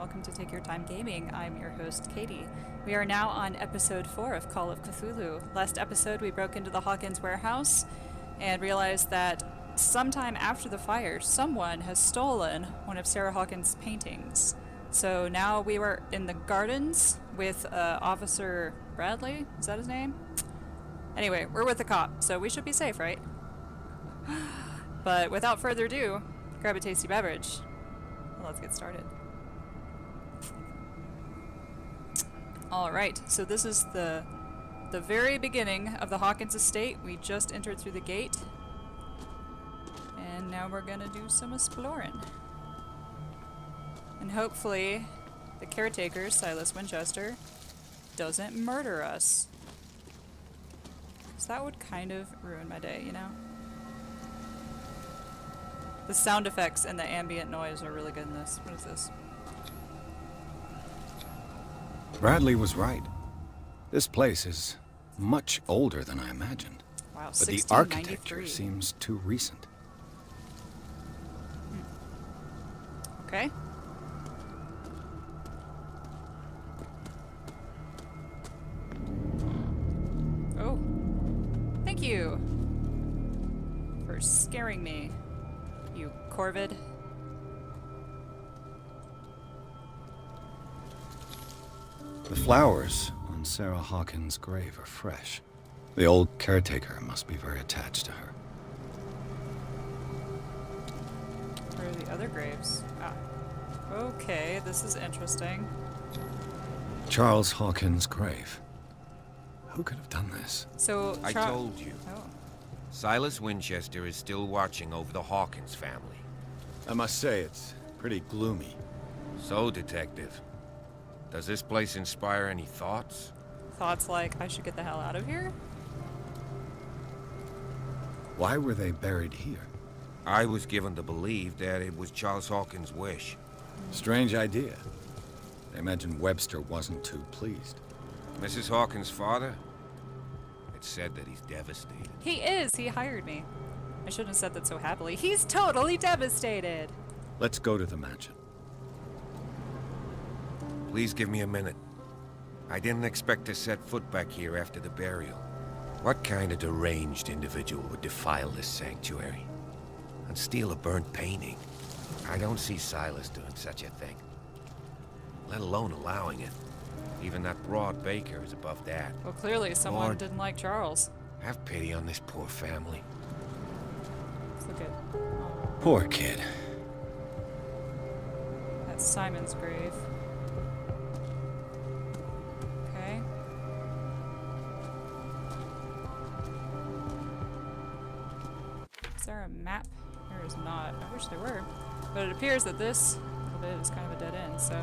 welcome to Take Your Time Gaming. I'm your host, Katie. We are now on episode 4 of Call of Cthulhu. Last episode, we broke into the Hawkins warehouse and realized that sometime after the fire, someone has stolen one of Sarah Hawkins' paintings. So now we were in the gardens with Officer Bradley. Is that his name? Anyway, we're with the cop, so we should be safe, right? But without further ado, grab a tasty beverage. Let's get started. Alright, so this is the very beginning of the Hawkins Estate. We just entered through the gate. And now we're gonna do some exploring. And hopefully the caretaker, Silas Winchester, doesn't murder us. Because that would kind of ruin my day, you know? The sound effects and the ambient noise are really good in this. What is this? Bradley was right. This place is much older than I imagined. Wow, but the 1693. architecture seems too recent. Okay. Oh. Thank you for scaring me, you corvid. The flowers on Sarah Hawkins' grave are fresh. The old caretaker must be very attached to her. Where are the other graves? Ah. Okay, this is interesting. Charles Hawkins' grave. Who could have done this? So I told you. Oh. Silas Winchester is still watching over the Hawkins family. I must say, it's pretty gloomy. So, Detective, does this place inspire any thoughts? Thoughts like I should get the hell out of here? Why were they buried here? I was given to believe that it was Charles Hawkins' wish. Strange idea. I imagine Webster wasn't too pleased. Mrs. Hawkins' father? It's said that he's devastated. He is! He hired me. I shouldn't have said that so happily. He's totally devastated! Let's go to the mansion. Please give me a minute. I didn't expect to set foot back here after the burial. What kind of deranged individual would defile this sanctuary and steal a burnt painting? I don't see Silas doing such a thing, let alone allowing it. Even that broad baker is above that. Well, clearly someone Lord, didn't like Charles. have pity on this poor family. Let's look at Poor kid. that's Simon's grave. Okay. Is there a map? There is not. I wish there were. But it appears that this little bit is kind of a dead end, so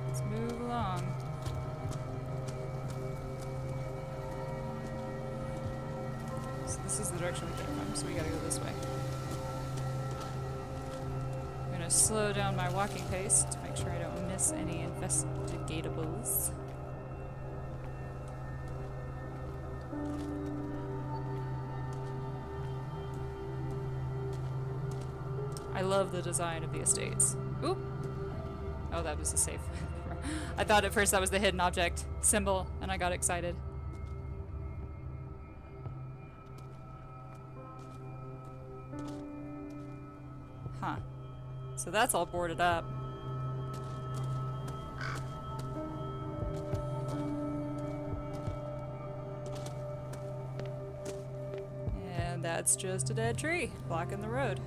let's move along. So this is the direction we came from, so we gotta go this way. I'm gonna slow down my walking pace to make sure I don't miss any investigatables. I love the design of the estates. Oop! Oh, that was a safe. I thought at first that was the hidden object symbol, and I got excited. Huh. So that's all boarded up. And that's just a dead tree blocking the road.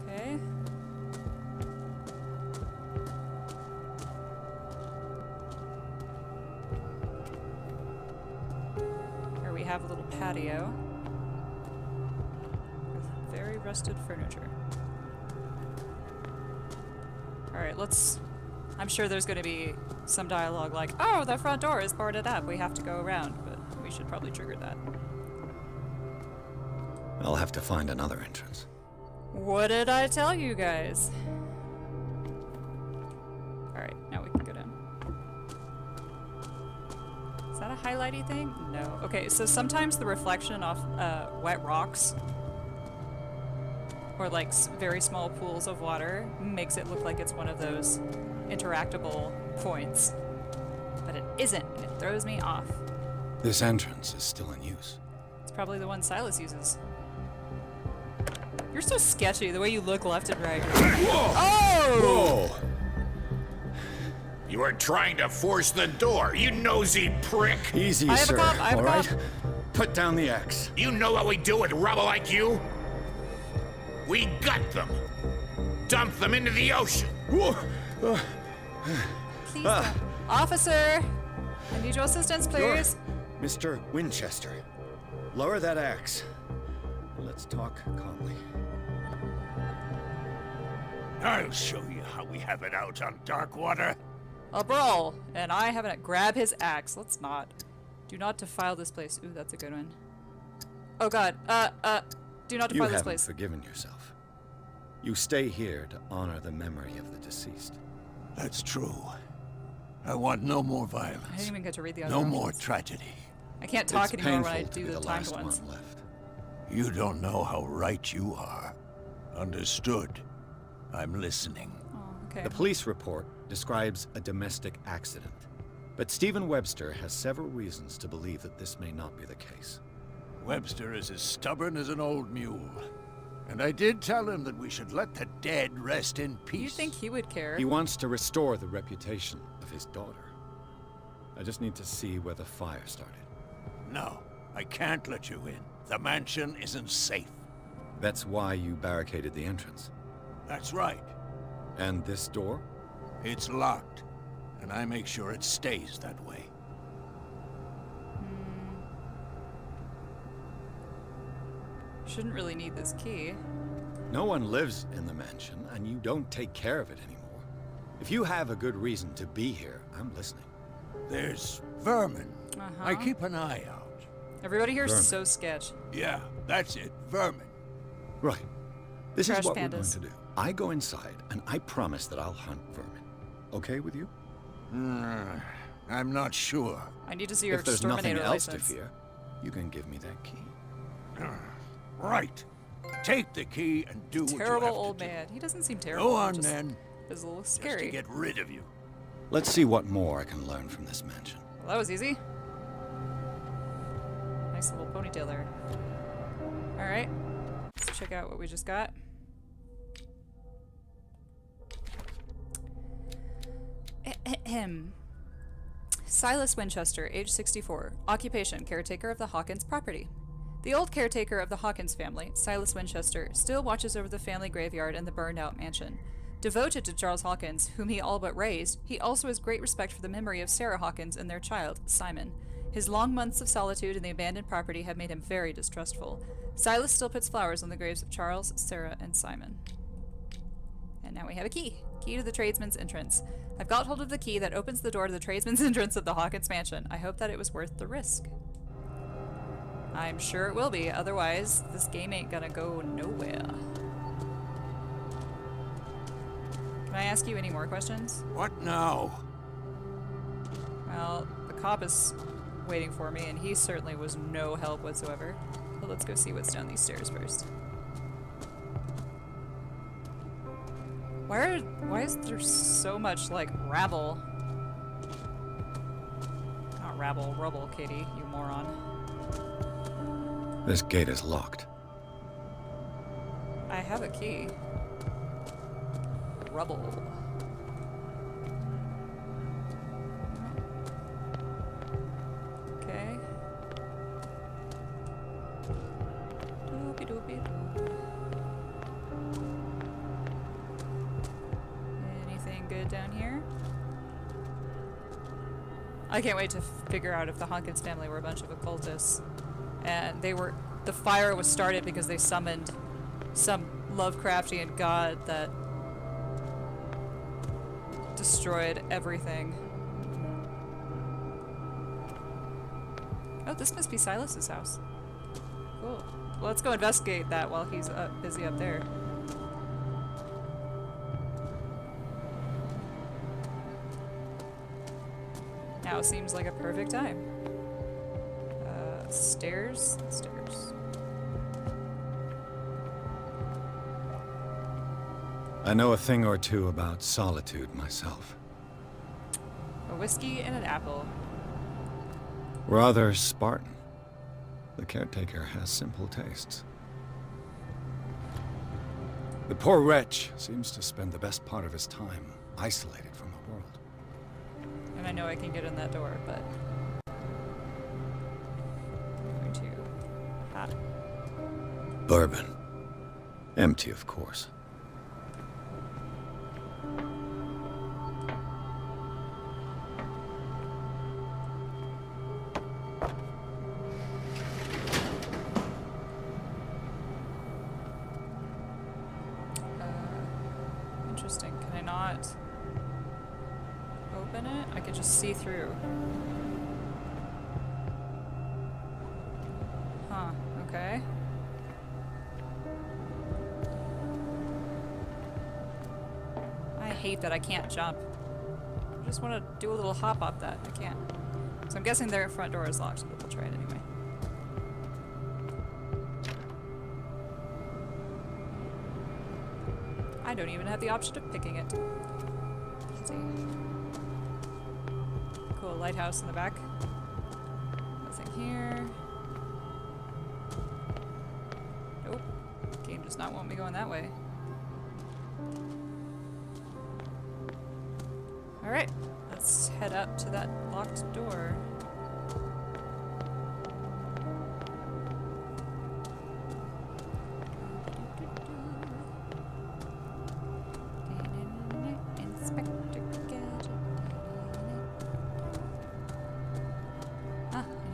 Okay. Here we have a little patio with very rusted furniture. Alright, I'm sure there's going to be some dialogue like, oh, the front door is boarded up, we have to go around, but we should probably trigger that. I'll have to find another entrance. What did I tell you guys? Alright, now we can go down. Is that a highlighty thing? No. Okay, so sometimes the reflection off wet rocks or like very small pools of water makes it look like it's one of those interactable points. But it isn't, and it throws me off. This entrance is still in use. It's probably the one Silas uses. You're so sketchy, the way you look left and right. Whoa! Oh! Whoa! You are trying to force the door, you nosy prick! Easy, I have a sir. cop, I have a All right? cop. Put down the axe. You know what we do with rubble like you? We gut them. Dump them into the ocean. Whoa! Please don't. Officer! I need your assistance, please. Mr. Winchester, lower that axe. Let's talk calmly. I'll show you how we have it out on dark water. A brawl, and I haven't. Grab his axe. Let's not. Do not defile this place. Ooh, that's a good one. Oh God. Do not You defile this haven't place. forgiven yourself. You stay here to honor the memory of the deceased. That's true. I want no more I violence. didn't even get to read the other No options. more tragedy. I can't talk It's anymore when I painful to do be the the timed last ones. one left. You don't know how right you are. Understood. I'm listening. Oh, okay. The police report describes a domestic accident, but Stephen Webster has several reasons to believe that this may not be the case. Webster is as stubborn as an old mule. And I did tell him that we should let the dead rest in peace. You think he would care? He wants to restore the reputation of his daughter. I just need to see where the fire started. No, I can't let you in. The mansion isn't safe. That's why you barricaded the entrance. That's right. And this door? It's locked. And I make sure it stays that way. Shouldn't really need this key. No one lives in the mansion, and you don't take care of it anymore. If you have a good reason to be here, I'm listening. There's vermin. I Uh-huh. keep an eye out. Everybody here is Vermin. so sketch. Yeah, that's it. Vermin. Right. This Trash is what we're pandas. going to do. I go inside, and I promise that I'll hunt vermin. Okay with you? I'm not sure. I need to see your If there's nothing exterminator else license. to fear, you can give me that key. Right. Take the key and do what you Terrible have old to do. man. He doesn't seem terrible. Go on, just then. is a little Just to scary. get rid of you. Let's see what more I can learn from this mansion. Well, that was easy. Nice little ponytail there. Alright. Let's check out what we just got. Ahem. Silas Winchester, age 64. Occupation, caretaker of the Hawkins property. The old caretaker of the Hawkins family, Silas Winchester, still watches over the family graveyard and the burned-out mansion. Devoted to Charles Hawkins, whom he all but raised, he also has great respect for the memory of Sarah Hawkins and their child, Simon. His long months of solitude in the abandoned property have made him very distrustful. Silas still puts flowers on the graves of Charles, Sarah, and Simon. And now we have a key. Key to the tradesman's entrance. I've got hold of the key that opens the door to the tradesman's entrance of the Hawkins mansion. I hope that it was worth the risk. I'm sure it will be, otherwise this game ain't gonna go nowhere. Can I ask you any more questions? What now? Well, the cop is waiting for me, and he certainly was no help whatsoever. But let's go see what's down these stairs first. Why is there so much, like, rabble? Not rabble, rubble, Katie, you moron. This gate is locked. I have a key. Rubble. Okay. Doopy doopy doop. Anything good down here? I can't wait to figure out if the Hawkins family were a bunch of occultists. And the fire was started because they summoned some Lovecraftian god that destroyed everything. Oh, this must be Silas's house. Cool. Well, let's go investigate that while he's busy up there. Now seems like a perfect time. Stairs? Stairs. I know a thing or two about solitude myself. A whiskey and an apple. Rather Spartan. The caretaker has simple tastes. The poor wretch seems to spend the best part of his time isolated from the world. And I know I can get in that door, but... I'm going to... Ah. Bourbon. Empty, of course. Interesting. Can I not open it? I could just see through. Huh. Okay. I hate that I can't jump. I just want to do a little hop up that. I can't. So I'm guessing their front door is locked, but we'll try it anyway. I don't even have the option of picking it. Let's see. Cool, lighthouse in the back. Nothing here. Nope. Game does not want me going that way. Alright, let's head up to that locked door.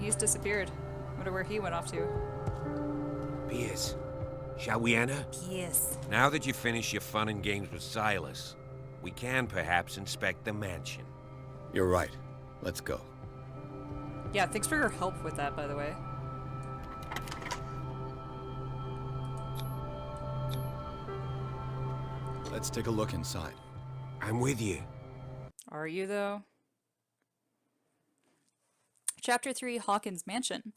He's disappeared. Wonder where he went off to. Piers, shall we enter? Yes. Now that you've finished your fun and games with Silas, we can perhaps inspect the mansion. You're right. Let's go. Yeah, thanks for your help with that, by the way. Let's take a look inside. I'm with you. Are you, though? Chapter 3, Hawkins Mansion.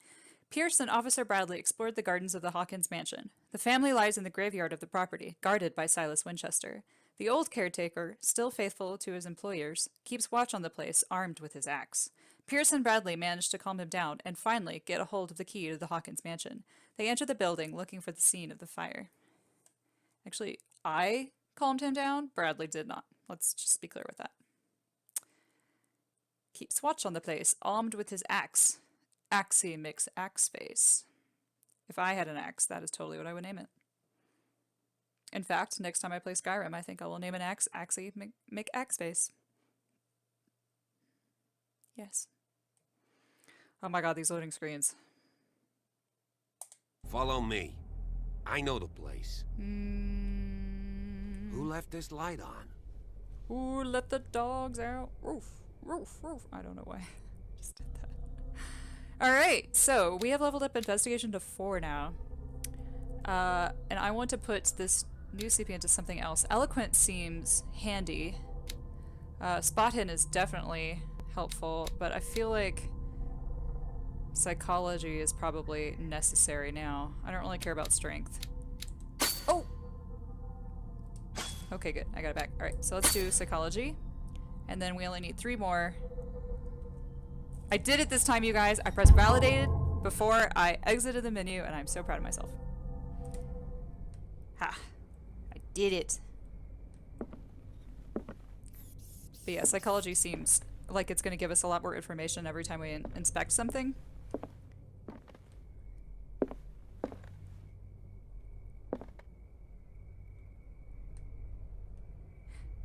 Pierce and Officer Bradley explored the gardens of the Hawkins Mansion. The family lies in the graveyard of the property, guarded by Silas Winchester. The old caretaker, still faithful to his employers, keeps watch on the place, armed with his axe. Pierce and Bradley manage to calm him down and finally get a hold of the key to the Hawkins Mansion. They enter the building, looking for the scene of the fire. Actually, I calmed him down. Bradley did not. Let's just be clear with that. Keeps watch on the place, armed with his axe. Axey McAxeFace. If I had an axe, that is totally what I would name it. In fact, next time I play Skyrim, I think I will name an axe Axey McAxeFace. Yes. Oh my god, these loading screens. Follow me. I know the place. Who left this light on? Who let the dogs out? Roof. Roof, roof. I don't know why. Just did that. Alright, so we have leveled up investigation to 4 now. And I want to put this new CP into something else. Eloquent seems handy. Spot hidden is definitely helpful, but I feel like psychology is probably necessary now. I don't really care about strength. Oh! Okay, good. I got it back. Alright, so let's do psychology. And then we only need 3 more. I did it this time, you guys. I pressed validated before I exited the menu, and I'm so proud of myself. Ha. I did it. But yeah, psychology seems like it's going to give us a lot more information every time we inspect something.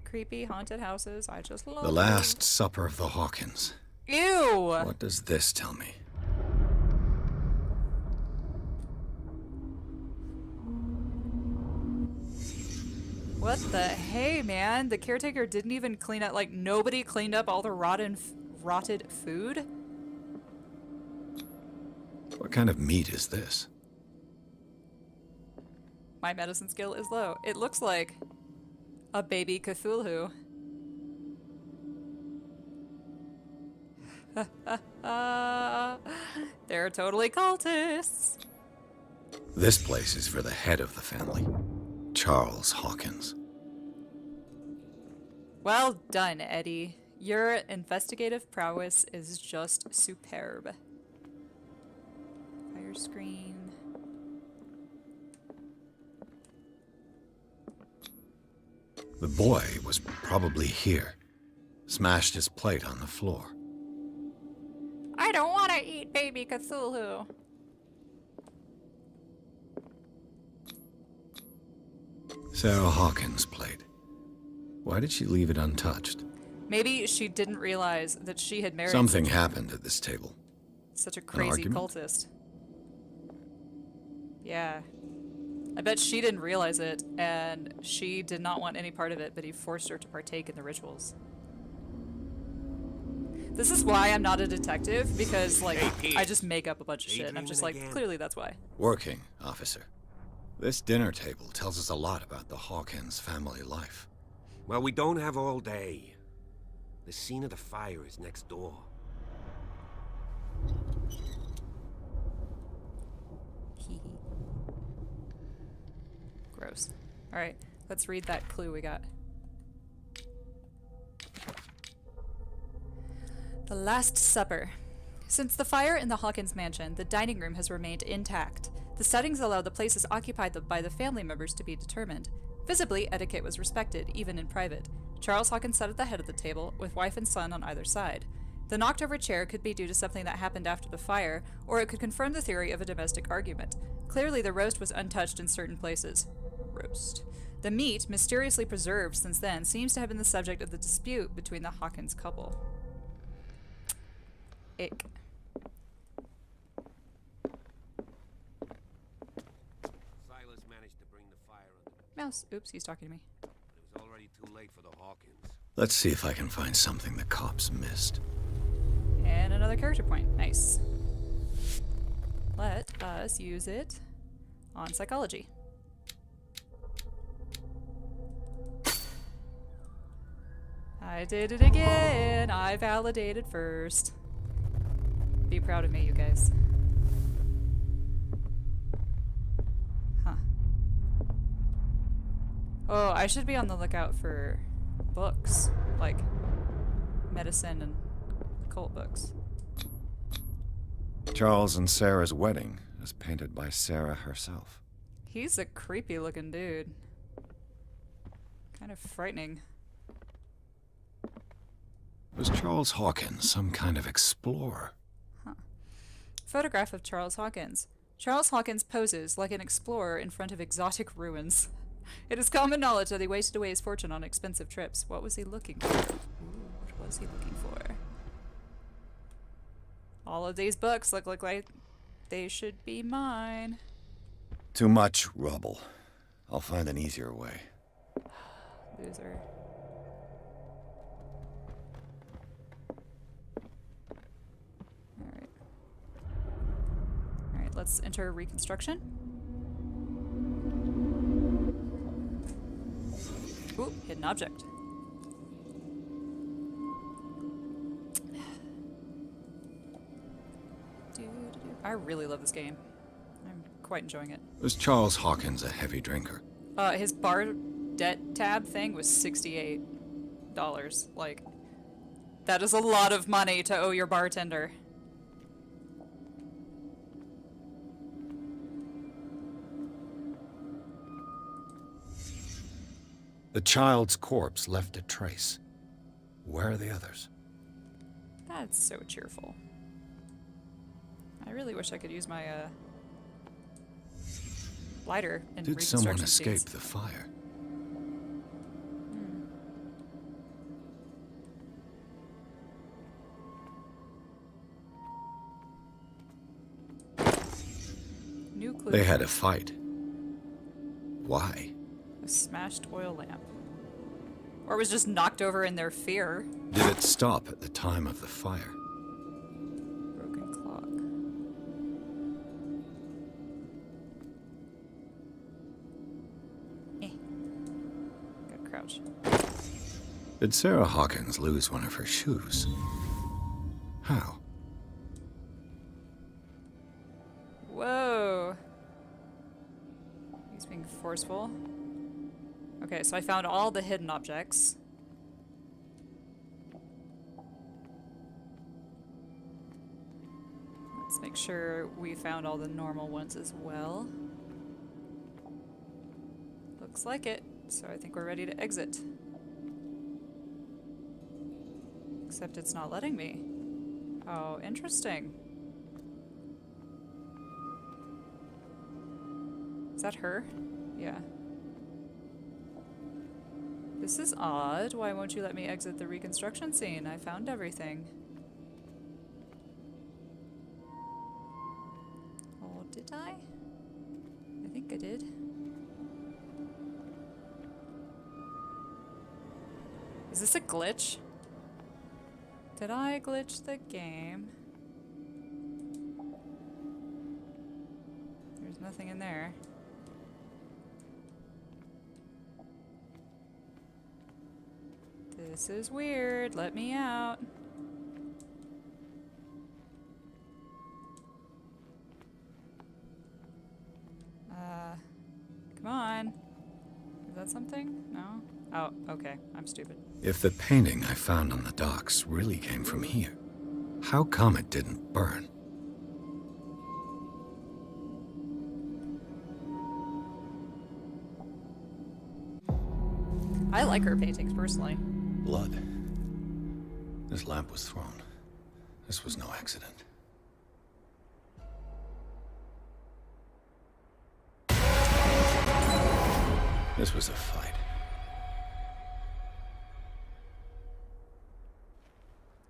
Creepy haunted houses. I just love The Last Supper of the Hawkins. Ew! What does this tell me? What the hey, man? The caretaker didn't even clean up, like, nobody cleaned up all the rotted food? What kind of meat is this? My medicine skill is low. It looks like a baby Cthulhu. They're totally cultists. This place is for the head of the family, Charles Hawkins. Well done, Eddie. Your investigative prowess is just superb. Fire screen. The boy was probably here. Smashed his plate on the floor. I don't want to eat baby Cthulhu. Sarah Hawkins' plate. Why did she leave it untouched? Maybe she didn't realize that she had married Something happened at this table. such a crazy argument? cultist. Yeah. I bet she didn't realize it, and she did not want any part of it, but he forced her to partake in the rituals. This is why I'm not a detective, because, like, I just make up a bunch of shit, and I'm just like, clearly that's why. Working, officer. This dinner table tells us a lot about the Hawkins family life. Well, we don't have all day. The scene of the fire is next door. Gross. Alright, let's read that clue we got. The Last Supper. Since the fire in the Hawkins mansion, the dining room has remained intact. The settings allow the places occupied by the family members to be determined. Visibly, etiquette was respected, even in private. Charles Hawkins sat at the head of the table, with wife and son on either side. The knocked-over chair could be due to something that happened after the fire, or it could confirm the theory of a domestic argument. Clearly, the roast was untouched in certain places. Roast. The meat, mysteriously preserved since then, seems to have been the subject of the dispute between the Hawkins couple. Ick. Silas managed to bring the fire under, Mouse. Oops, he's talking to me. but it was already too late for the Hawkins. Let's see if I can find something the cops missed. And another character point. Nice. Let us use it on psychology. I did it again. I validated first. Be proud of me, you guys. Huh. Oh, I should be on the lookout for books, like medicine and occult books. Charles and Sarah's wedding is painted by Sarah herself. He's a creepy looking dude. Kind of frightening. Was Charles Hawkins some kind of explorer? Photograph of Charles Hawkins. Charles Hawkins poses like an explorer in front of exotic ruins. It is common knowledge that he wasted away his fortune on expensive trips. What was he looking for? Ooh, what was he looking for? All of these books look like they should be mine. Too much rubble. I'll find an easier way. Loser. Alright. Alright, let's enter reconstruction. Ooh, hidden object. I really love this game. I'm quite enjoying it. Was Charles Hawkins a heavy drinker? His bar debt tab thing was $68. Like, that is a lot of money to owe your bartender. The child's corpse left a trace. Where are the others? That's so cheerful. I really wish I could use my, lighter in Did someone reconstruction escape scenes. the fire? New clue. They had a fight. Why? A smashed oil lamp. Or was just knocked over in their fear. Did it stop at the time of the fire? Broken clock. Gotta crouch. Did Sarah Hawkins lose one of her shoes? How? Whoa. He's being forceful. Okay, so I found all the hidden objects. Let's make sure we found all the normal ones as well. Looks like it, so I think we're ready to exit. Except it's not letting me. Oh, interesting. Is that her? Yeah. This is odd. Why won't you let me exit the reconstruction scene? I found everything. Oh, did I? I think I did. Is this a glitch? Did I glitch the game? There's nothing in there. This is weird. Let me out. Come on. Is that something? No? Oh, okay. I'm stupid. If the painting I found on the docks really came from here, how come it didn't burn? I like her paintings, personally. Blood. This lamp was thrown. This was no accident. This was a fight.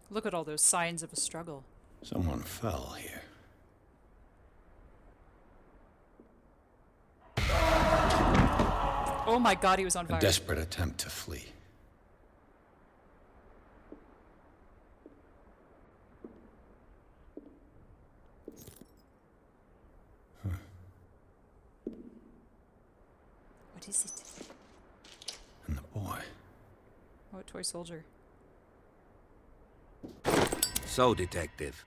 Look at all those signs of a struggle. Someone fell here. Oh my god, he was on fire. A desperate attempt to flee. What is it? And the boy. Oh, a toy soldier. So, Detective,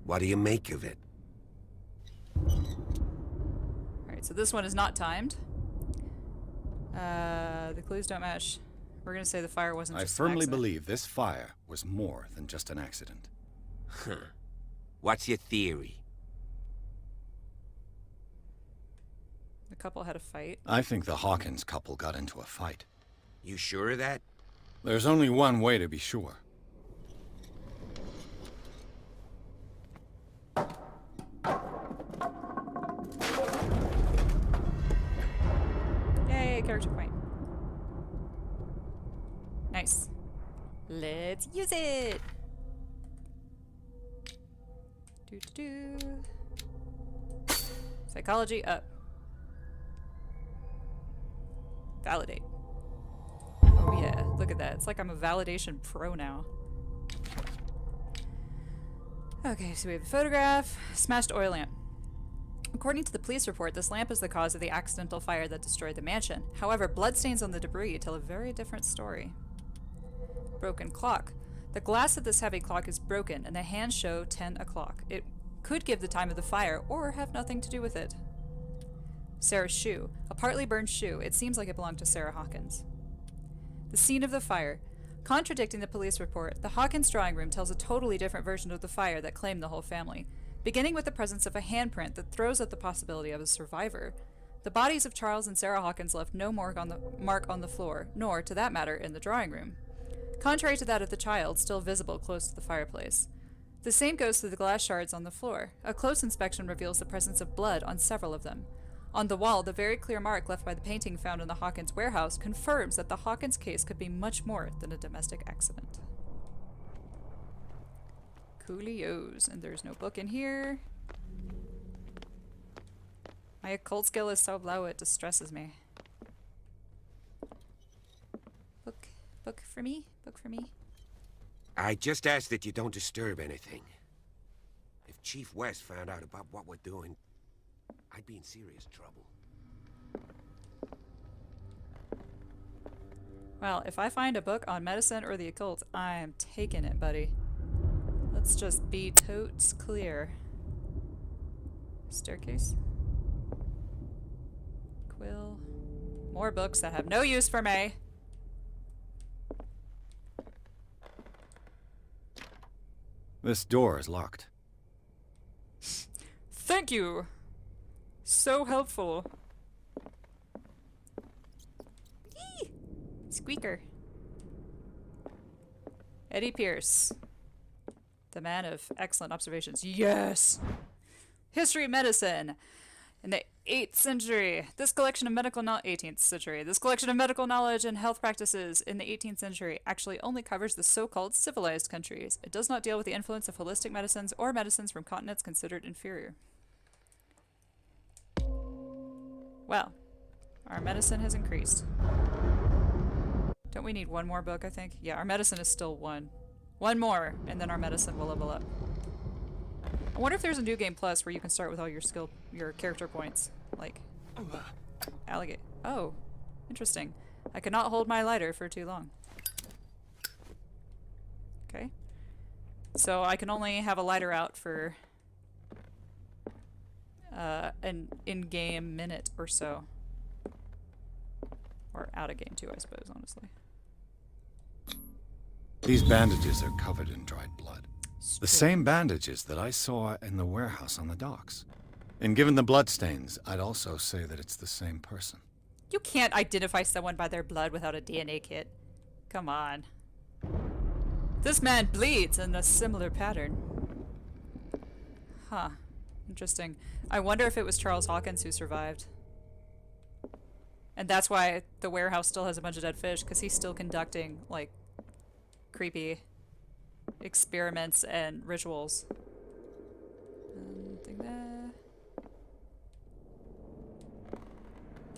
what do you make of it? Alright, so this one is not timed. The clues don't match. We're gonna say the fire wasn't I just an firmly accident. believe this fire was more than just an accident. What's your theory? The couple had a fight. I think the Hawkins couple got into a fight. You sure of that? There's only one way to be sure. Yay, character point. Nice. Let's use it! Do. Psychology up. Validate. Oh yeah, look at that. It's like I'm a validation pro now. Okay, so we have a photograph. Smashed oil lamp. According to the police report, this lamp is the cause of the accidental fire that destroyed the mansion. However, bloodstains on the debris tell a very different story. Broken clock. The glass of this heavy clock is broken, and the hands show 10 o'clock. It could give the time of the fire, or have nothing to do with it. Sarah's shoe. A partly burned shoe. It seems like it belonged to Sarah Hawkins. The scene of the fire. Contradicting the police report, the Hawkins drawing room tells a totally different version of the fire that claimed the whole family, beginning with the presence of a handprint that throws up the possibility of a survivor. The bodies of Charles and Sarah Hawkins left no mark on the floor, nor, to that matter, in the drawing room. Contrary to that of the child, still visible close to the fireplace. The same goes for the glass shards on the floor. A close inspection reveals the presence of blood on several of them. On the wall, the very clear mark left by the painting found in the Hawkins warehouse confirms that the Hawkins case could be much more than a domestic accident. Coolios. And there's no book in here. My occult skill is so low it distresses me. Book for me? Book for me? I just ask that you don't disturb anything. If Chief West found out about what we're doing, I'd be in serious trouble. Well, if I find a book on medicine or the occult, I am taking it, buddy. Let's just be totes clear. Staircase. Quill. More books that have no use for me. This door is locked. Thank you! So helpful. Eee! Squeaker. Eddy Pierce. The man of excellent observations. Yes! History of medicine. In the 8th century, this collection of medical 18th century, this collection of medical knowledge and health practices in the 18th century actually only covers the so-called civilized countries. It does not deal with the influence of holistic medicines or medicines from continents considered inferior. Well, our medicine has increased. Don't we need one more book, I think? Yeah, our medicine is still one. One more, and then our medicine will level up. I wonder if there's a new game plus where you can start with all your character points. Like, alligator. Oh, interesting. I could not hold my lighter for too long. Okay. So I can only have a lighter out for an in-game minute or so. Or out of game too, I suppose, honestly. These bandages are covered in dried blood. The same bandages that I saw in the warehouse on the docks. And given the bloodstains, I'd also say that it's the same person. You can't identify someone by their blood without a DNA kit. Come on. This man bleeds in a similar pattern. Huh. Interesting. I wonder if it was Charles Hawkins who survived. And that's why the warehouse still has a bunch of dead fish, because he's still conducting, like, creepy experiments and rituals. Nothing there.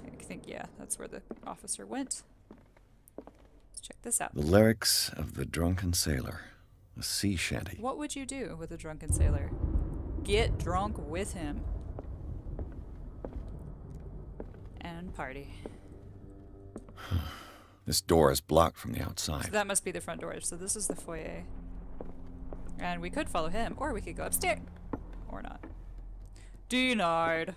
I think, yeah, that's where the officer went. Let's check this out. The lyrics of the drunken sailor. A sea shanty. What would you do with a drunken sailor? Get drunk with him. And party. This door is blocked from the So outside. that must be the front door. So this is the foyer. And we could follow him, or we could go upstairs. Or not. Denied.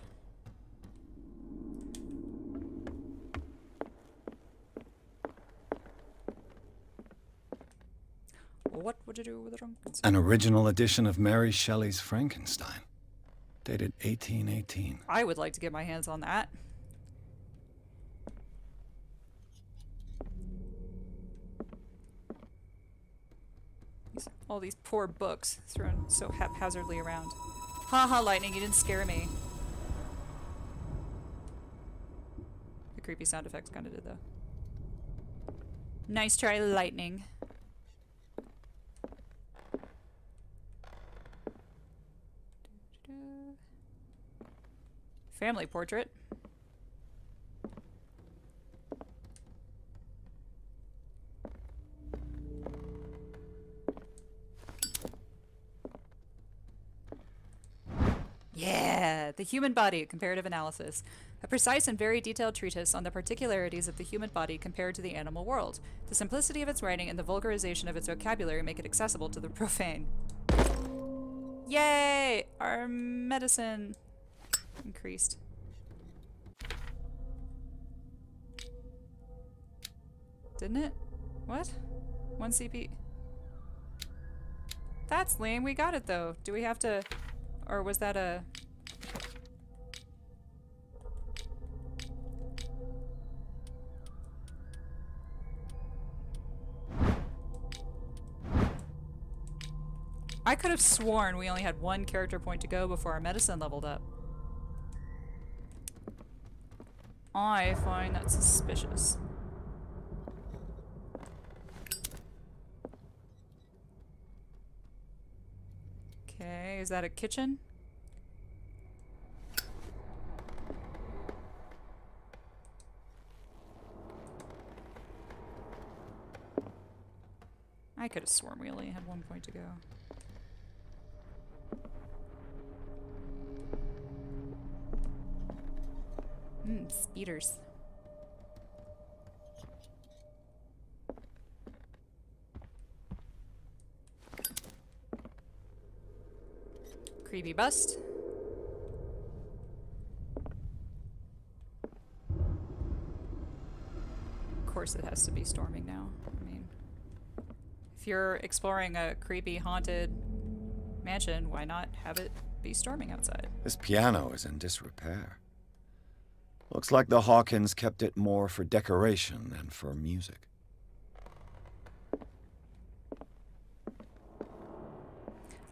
What would you do with a drunken sailor? An original edition of Mary Shelley's Frankenstein. Dated 1818. I would like to get my hands on that. All these poor books thrown so haphazardly around. Haha, lightning, you didn't scare me. The creepy sound effects kind of did, though. Nice try, lightning. Family portrait. Yeah, the human body, comparative analysis. A precise and very detailed treatise on the particularities of the human body compared to the animal world. The simplicity of its writing and the vulgarization of its vocabulary make it accessible to the profane. Yay! Our medicine increased. Didn't it? What? 1 CP. That's lame. We got it though. Do we have to... Or was that a... I could have sworn we only had 1 character point to go before our medicine leveled up. I find that suspicious. Okay, is that a kitchen? I could have sworn we only had 1 point to go. Speeders. Creepy bust. Of course it has to be storming now. I mean, if you're exploring a creepy, haunted mansion, why not have it be storming outside? This piano is in disrepair. Looks like the Hawkins kept it more for decoration than for music.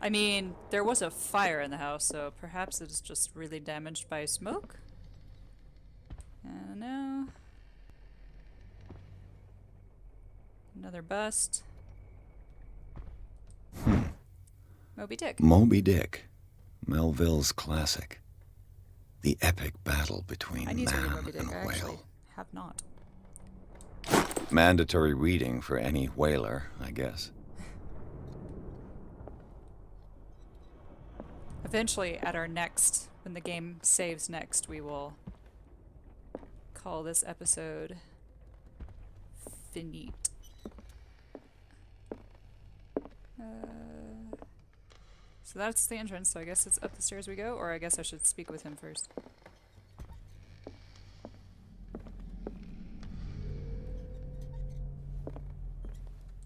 I mean, there was a fire in the house, so perhaps it's just really damaged by smoke? I don't know. Another bust. Moby Dick. Moby Dick. Melville's classic. The epic battle between I need to read man Moby Dick. and I actually whale. have not. Mandatory reading for any whaler, I guess. Eventually, at our next, when the game saves next, we will call this episode finite. So that's the entrance, so I guess it's up the stairs we go, or I guess I should speak with him first.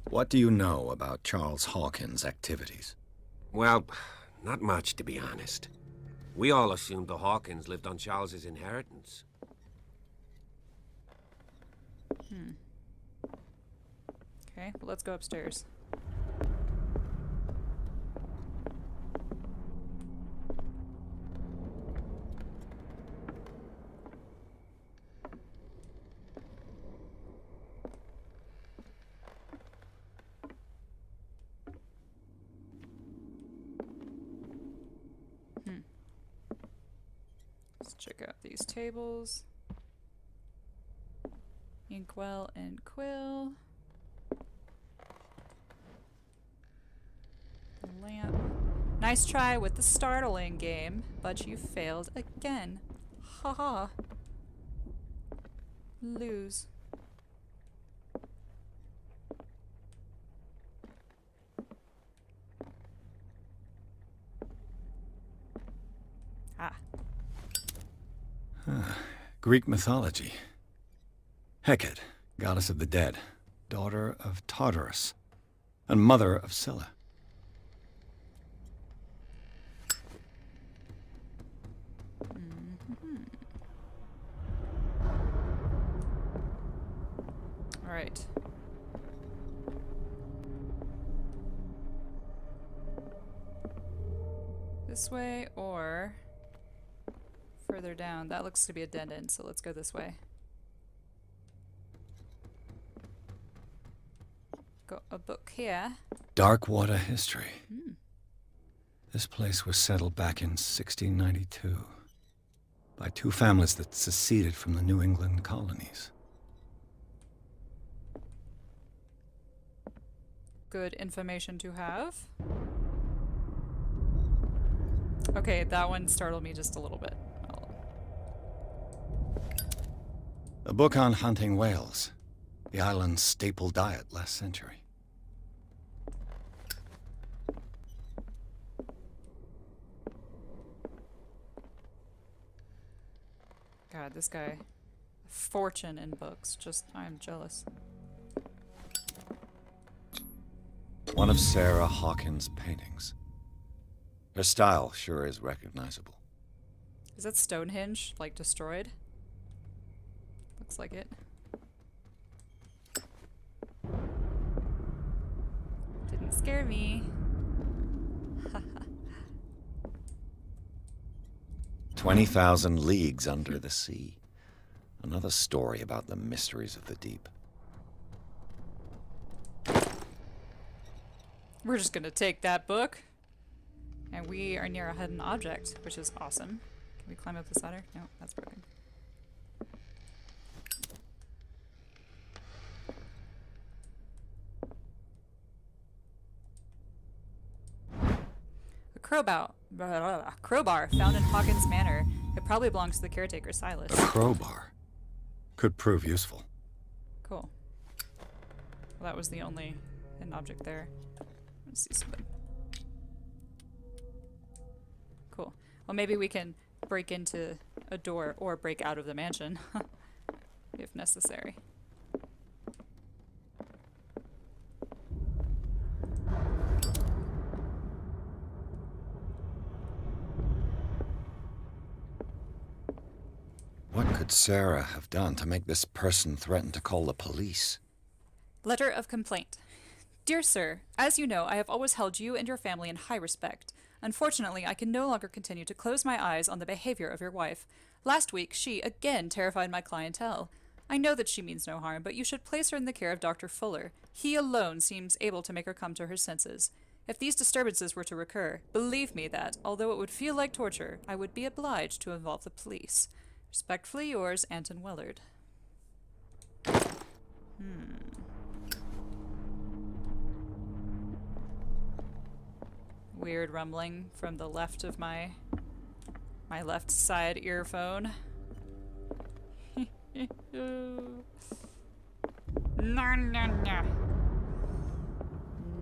What do you know about Charles Hawkins' activities? Well, not much, to be honest. We all assumed the Hawkins lived on Charles's inheritance. Okay, well, let's go upstairs. Let's check out these tables. Inkwell and Quill. Lamp. Nice try with the startling game, but you failed again. Haha. Lose. Ah. Greek mythology. Hecate, goddess of the dead, daughter of Tartarus, and mother of Scylla. All right. This way or further down. That looks to be a dead end, so let's go this way. Got a book here. Darkwater history. This place was settled back in 1692 by two families that seceded from the New England colonies. Good information to have. Okay, that one startled me just a little bit. A book on hunting whales, the island's staple diet last century. God, this guy, a fortune in books. Just, I'm jealous. One of Sarah Hawkins' paintings. Her style sure is recognizable. Is that Stonehenge, like, destroyed? Looks like it. Didn't scare me. 20,000 Leagues Under the Sea. Another story about the mysteries of the deep. We're just gonna take that book. And we are near a hidden object, which is awesome. Can we climb up this ladder? No, that's broken. A crowbar found in Hawkins Manor. It probably belongs to the caretaker, Silas. A crowbar. Could prove useful. Cool. Well, that was the only hidden object there. Let's see something. Cool. Well, maybe we can break into a door or break out of the mansion if necessary. What could Sarah have done to make this person threaten to call the police? Letter of complaint. Dear sir, as you know, I have always held you and your family in high respect. Unfortunately, I can no longer continue to close my eyes on the behavior of your wife. Last week, she again terrified my clientele. I know that she means no harm, but you should place her in the care of Dr. Fuller. He alone seems able to make her come to her senses. If these disturbances were to recur, believe me that, although it would feel like torture, I would be obliged to involve the police. Respectfully yours, Anton Willard. Weird rumbling from the left of my left side earphone. No.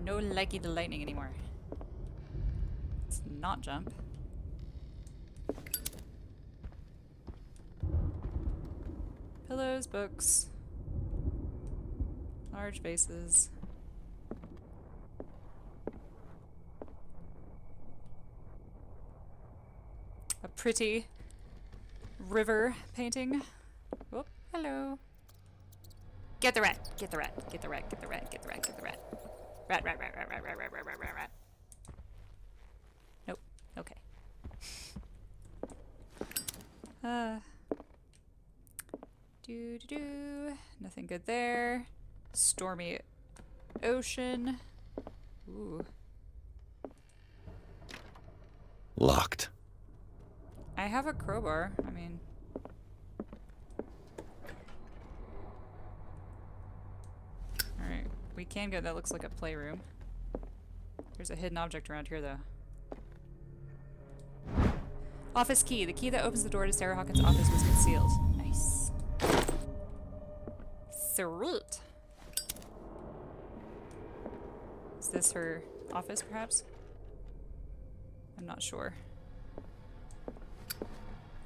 No likey the lightning anymore. Let's not jump. Pillows, books, large vases. A pretty river painting. Oh, hello. Get the rat. Get the rat. Get the rat. Get the rat. Get the rat. Get the rat. Rat, rat, rat, rat, rat, rat, rat, rat, rat, rat, rat. Nope. Okay. Do. Nothing good there. Stormy ocean. Ooh. Locked. I have a crowbar. I mean... Alright. We can go. That looks like a playroom. There's a hidden object around here, though. Office key. The key that opens the door to Sarah Hawkins' office was concealed. Nice. Sweet. Is this her office, perhaps? I'm not sure.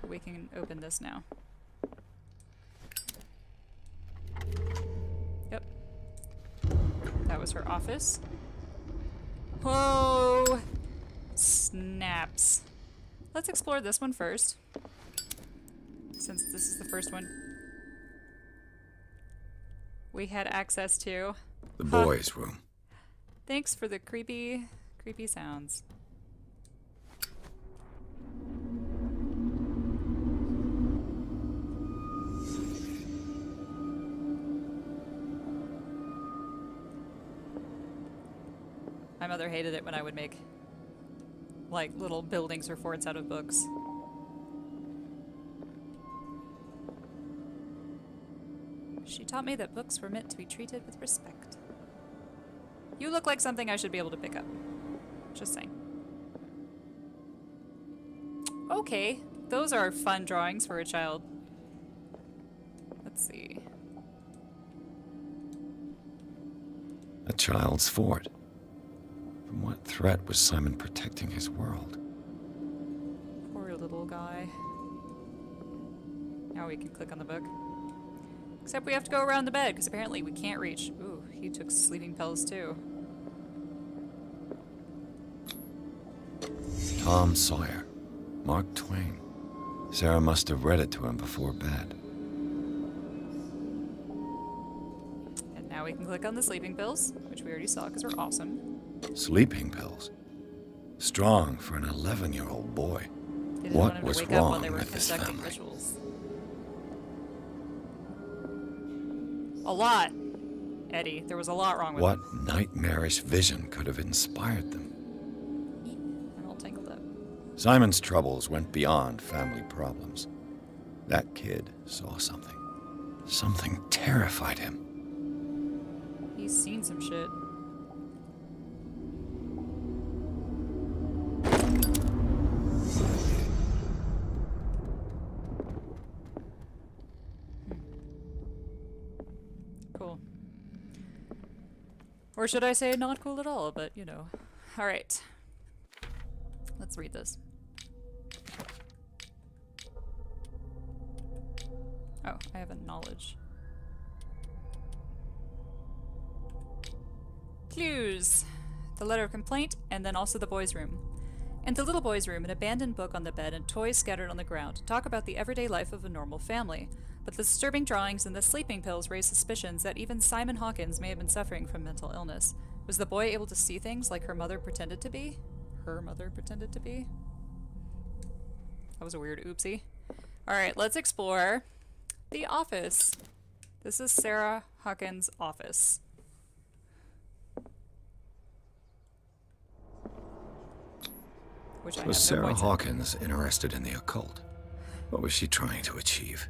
We can open this now. Yep. That was her office. Whoa! Snaps. Let's explore this one first. Since this is the first one we had access to. The boys' room. Thanks for the creepy sounds. My mother hated it when I would make, like, little buildings or forts out of books. She taught me that books were meant to be treated with respect. You look like something I should be able to pick up. Just saying. Okay, those are fun drawings for a child. Let's see. A child's fort. From what threat was Simon protecting his world? Poor little guy. Now we can click on the book. Except we have to go around the bed, because apparently we can't reach. Ooh, he took sleeping pills too. Tom Sawyer. Mark Twain. Sarah must have read it to him before bed. And now we can click on the sleeping pills, which we already saw because we're awesome. Sleeping pills. Strong for an 11-year-old boy. They didn't What want him was to wake up while wrong they were with this conducting family? rituals. A lot, Eddie. There was a lot wrong with What nightmarish vision could have inspired them? I'm all tangled up. Simon's troubles went beyond family problems. That kid saw something. Something terrified him. He's seen some shit. Cool. Or should I say not cool at all, but you know. Alright. Let's read this. Oh, I have a knowledge. Clues. The letter of complaint, and then also the boys' room. In the little boy's room, an abandoned book on the bed and toys scattered on the ground talk about the everyday life of a normal family, but the disturbing drawings and the sleeping pills raise suspicions that even Simon Hawkins may have been suffering from mental illness. Was the boy able to see things like her mother pretended to be? Her mother pretended to be? That was a weird oopsie. Alright, let's explore the office. This is Sarah Hawkins' office. Which I Was have no Sarah points in. Hawkins interested in the occult? What was she trying to achieve?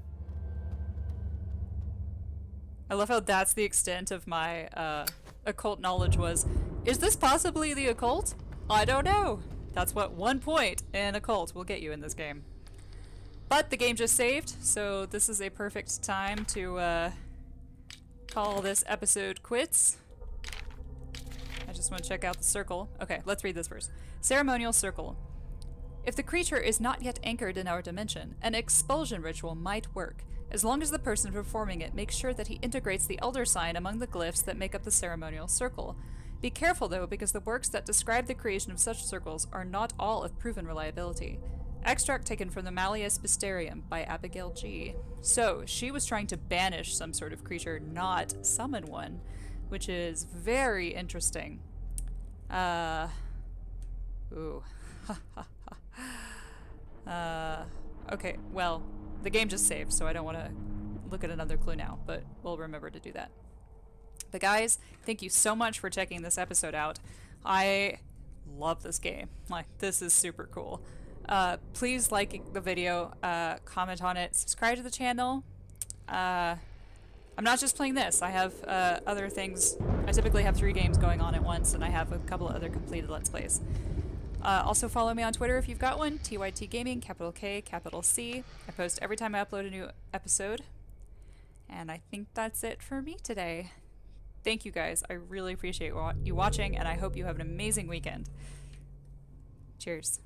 I love how that's the extent of my occult knowledge was. Is this possibly the occult? I don't know. That's what 1 point in occult will get you in this game. But the game just saved, so this is a perfect time to call this episode quits. I just want to check out the circle. Okay, let's read this first. Ceremonial circle. If the creature is not yet anchored in our dimension, an expulsion ritual might work, as long as the person performing it makes sure that he integrates the elder sign among the glyphs that make up the ceremonial circle. Be careful though, because the works that describe the creation of such circles are not all of proven reliability. Extract taken from the Malleus Mysterium by Abigail G. So, she was trying to banish some sort of creature, not summon one, which is very interesting. Ooh. Okay, well, the game just saved, so I don't want to look at another clue now, but we'll remember to do that. But guys, thank you so much for checking this episode out. I love this game. Like, this is super cool. Please like the video, comment on it, subscribe to the channel. I'm not just playing this. I have other things. I typically have 3 games going on at once, and I have a couple of other completed Let's Plays. Also follow me on Twitter if you've got one, TYT Gaming, capital K, capital C. I post every time I upload a new episode. And I think that's it for me today. Thank you guys. I really appreciate you watching, and I hope you have an amazing weekend. Cheers.